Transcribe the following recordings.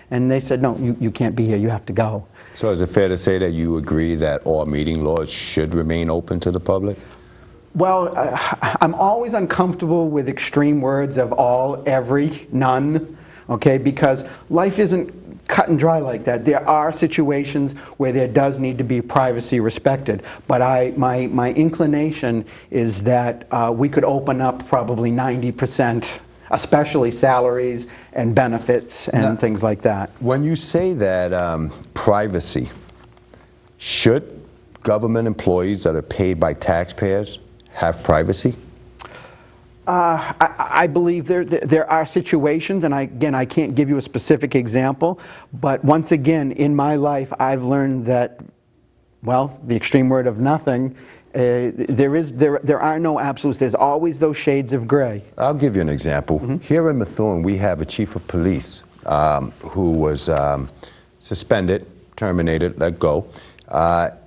And they said, no, you can't be here, you have to go. So is it fair to say that you agree that all meeting laws should remain open to the public? Well, I'm always uncomfortable with extreme words of all, every, none, okay, because life isn't cut and dry like that. There are situations where there does need to be privacy respected, but my inclination is that we could open up probably 90%, especially salaries and benefits and things like that. When you say that privacy, should government employees that are paid by taxpayers have privacy? I believe there are situations, and I can't give you a specific example, but once again, in my life, I've learned that, well, the extreme word of nothing, there are no absolutes. There's always those shades of gray. I'll give you an example. Here in Methuen, we have a chief of police who was suspended, terminated, let go.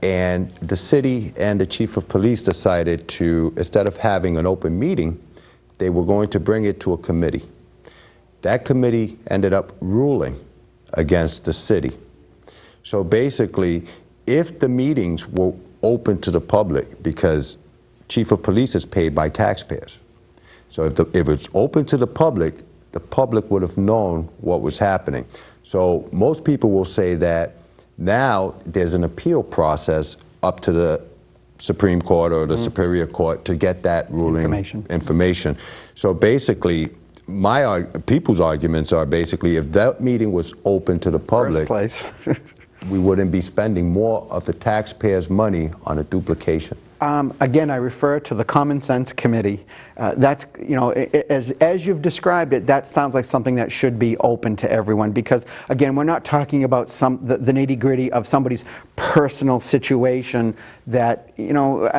And the city and the chief of police decided to, instead of having an open meeting, they were going to bring it to a committee. That committee ended up ruling against the city. So basically, if the meetings were open to the public, because chief of police is paid by taxpayers, so if it's open to the public would have known what was happening. So most people will say that now there's an appeal process up to the Supreme Court or the Superior Court to get that ruling information. So basically, people's arguments are basically, if that meeting was open to the public, we wouldn't be spending more of the taxpayers' money on a duplication. Again, I refer to the Common Sense Committee. That's, you know, as you've described it, that sounds like something that should be open to everyone, because again, we're not talking about the nitty-gritty of somebody's personal situation that, you know,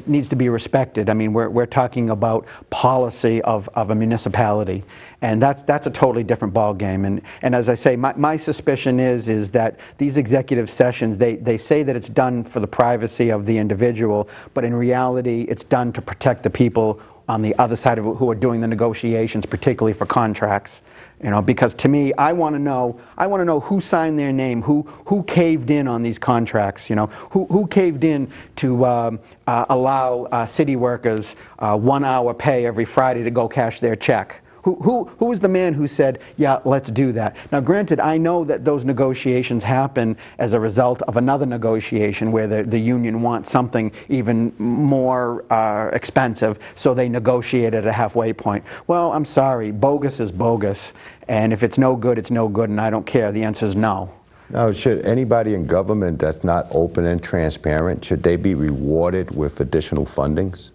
needs to be respected. I mean, we're talking about policy of a municipality, and that's a totally different ballgame. And as I say, my suspicion is that these executive sessions, they say that it's done for the privacy of the individual, but in reality, it's done to protect the people on the other side of it who are doing the negotiations, particularly for contracts. You know, because to me, I want to know who signed their name, who caved in on these contracts. You know, who caved in to allow city workers 1 hour pay every Friday to go cash their check. Who was the man who said, yeah, let's do that? Now, granted, I know that those negotiations happen as a result of another negotiation where the union wants something even more expensive, so they negotiate at a halfway point. Well, I'm sorry, bogus is bogus, and if it's no good, it's no good, and I don't care. The answer is no. Now, should anybody in government that's not open and transparent, should they be rewarded with additional fundings?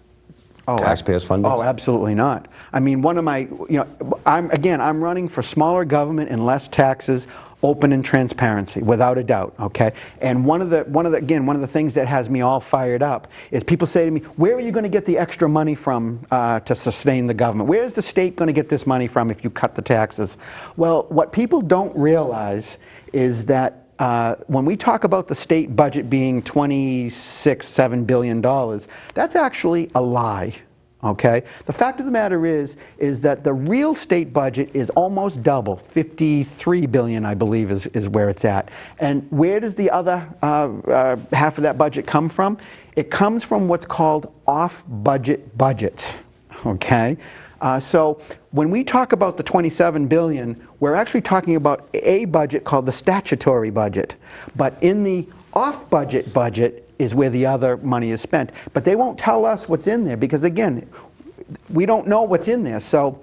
Taxpayers' funding? Oh, absolutely not. I mean, one of my, you know, I'm running for smaller government and less taxes, open and transparency, without a doubt. Okay, and one of the things that has me all fired up is people say to me, "Where are you going to get the extra money from to sustain the government? Where is the state going to get this money from if you cut the taxes?" Well, what people don't realize is that when we talk about the state budget being $26.7 billion, that's actually a lie, okay? The fact of the matter is that the real state budget is almost double, $53 billion, I believe, is where it's at. And where does the other half of that budget come from? It comes from what's called off-budget budgets, okay? So when we talk about the $27 billion, we're actually talking about a budget called the statutory budget. But in the off-budget budget is where the other money is spent. But they won't tell us what's in there because, again, we don't know what's in there. So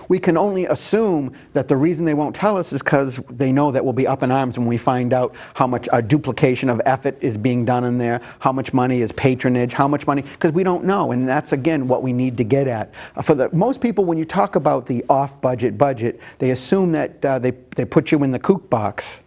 we can only assume that the reason they won't tell us is because they know that we'll be up in arms when we find out how much a duplication of effort is being done in there, how much money is patronage, how much money, because we don't know, and that's again what we need to get at. For most people, when you talk about the off-budget budget, they assume that they put you in the kook box,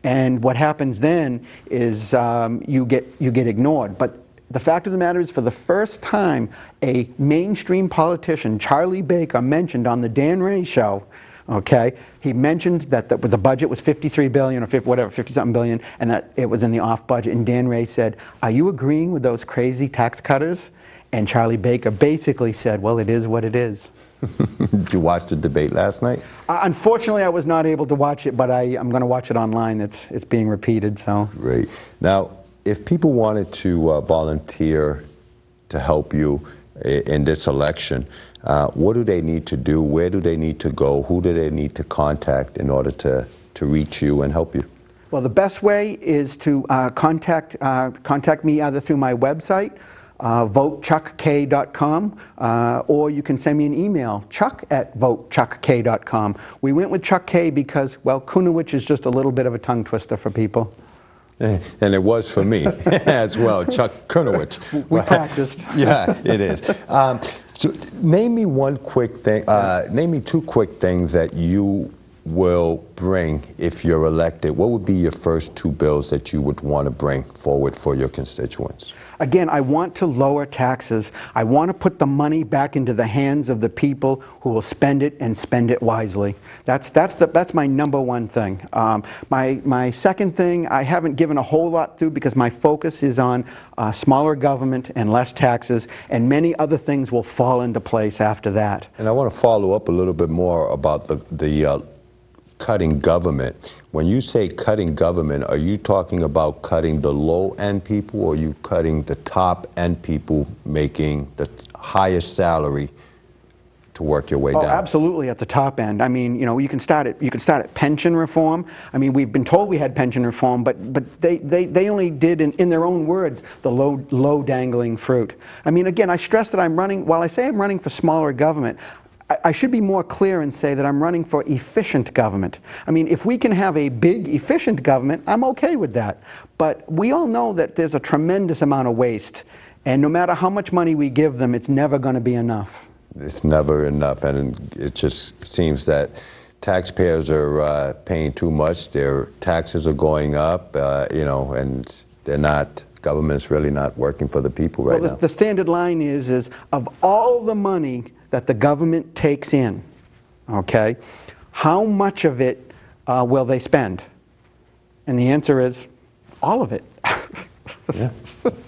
and what happens then is you get ignored. But the fact of the matter is, for the first time, a mainstream politician, Charlie Baker, mentioned on the Dan Ray show, okay, he mentioned that the budget was $53 billion or 50-something billion, and that it was in the off budget. And Dan Ray said, "Are you agreeing with those crazy tax cutters?" And Charlie Baker basically said, "Well, it is what it is." Did you watch the debate last night? Unfortunately, I was not able to watch it, but I'm going to watch it online. It's being repeated. So Great. Now, if people wanted to volunteer to help you in this election, what do they need to do? Where do they need to go? Who do they need to contact in order to reach you and help you? well, the best way is to contact me either through my website, votechuckk.com, or you can send me an email, chuck@votechuckk.com. We went with Chuck K because, well, Kuniewich is just a little bit of a tongue twister for people. And it was for me as well, Chuck Kuniewich. We practiced. Yeah, it is. So name me one quick thing, name me two quick things that you will bring if you're elected. What would be your first two bills that you would want to bring forward for your constituents? Again, I want to lower taxes. I want to put the money back into the hands of the people who will spend it and spend it wisely. That's my number one thing. My second thing, I haven't given a whole lot through because my focus is on smaller government and less taxes, and many other things will fall into place after that. And I want to follow up a little bit more about the cutting government. When you say cutting government, are you talking about cutting the low-end people, or are you cutting the top-end people making the highest salary to work your way down? Oh, absolutely, at the top end. I mean, you know, you can start at pension reform. I mean, we've been told we had pension reform, but they only did, in their own words, the low dangling fruit. I mean, again, I stress that while I say I'm running for smaller government, I should be more clear and say that I'm running for efficient government. I mean, if we can have a big, efficient government, I'm okay with that. But we all know that there's a tremendous amount of waste, and no matter how much money we give them, it's never going to be enough. It's never enough, and it just seems that taxpayers are paying too much. Their taxes are going up, you know, and government's really not working for the people right now. The standard line is of all the money that the government takes in, okay, how much of it will they spend? And the answer is all of it. Yeah.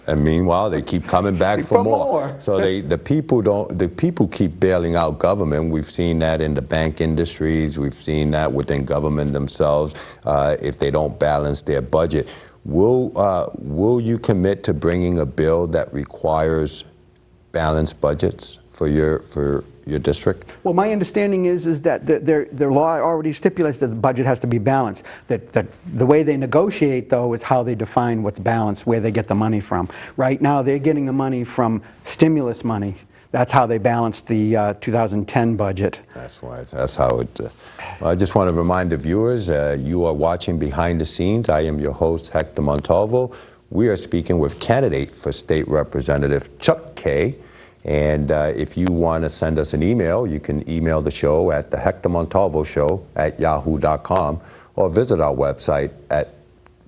And meanwhile, they keep coming back for more. So the people keep bailing out government. We've seen that in the bank industries. We've seen that within government themselves. If they don't balance their budget, will you commit to bringing a bill that requires balanced budgets for your district? Well, my understanding is that the law already stipulates that the budget has to be balanced. That the way they negotiate, though, is how they define what's balanced, where they get the money from. Right now, they're getting the money from stimulus money. That's how they balanced the 2010 budget. That's why. That's how it. Well, I just want to remind the viewers, you are watching Behind the Scenes. I am your host, Hector Montalvo. We are speaking with candidate for State Representative Chuck K. And if you want to send us an email, you can email the show at the Hector Montalvo Show at yahoo.com, or visit our website at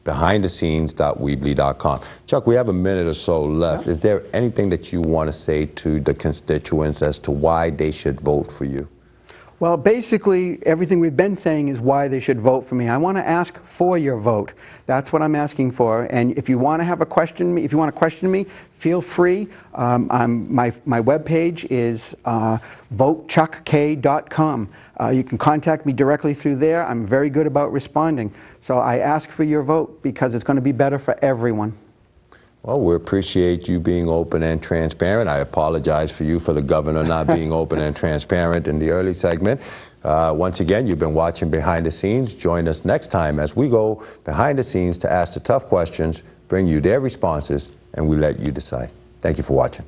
behindthescenes.weebly.com. Chuck, we have a minute or so left. Is there anything that you want to say to the constituents as to why they should vote for you? Well, basically, everything we've been saying is why they should vote for me. I want to ask for your vote. That's what I'm asking for. And if you want to have a question, if you want to question me, feel free. My webpage is votechuckk.com. You can contact me directly through there. I'm very good about responding. So I ask for your vote because it's going to be better for everyone. Well, we appreciate you being open and transparent. I apologize for you for the governor not being open and transparent in the early segment. Once again, you've been watching Behind the Scenes. Join us next time as we go behind the scenes to ask the tough questions, bring you their responses, and we let you decide. Thank you for watching.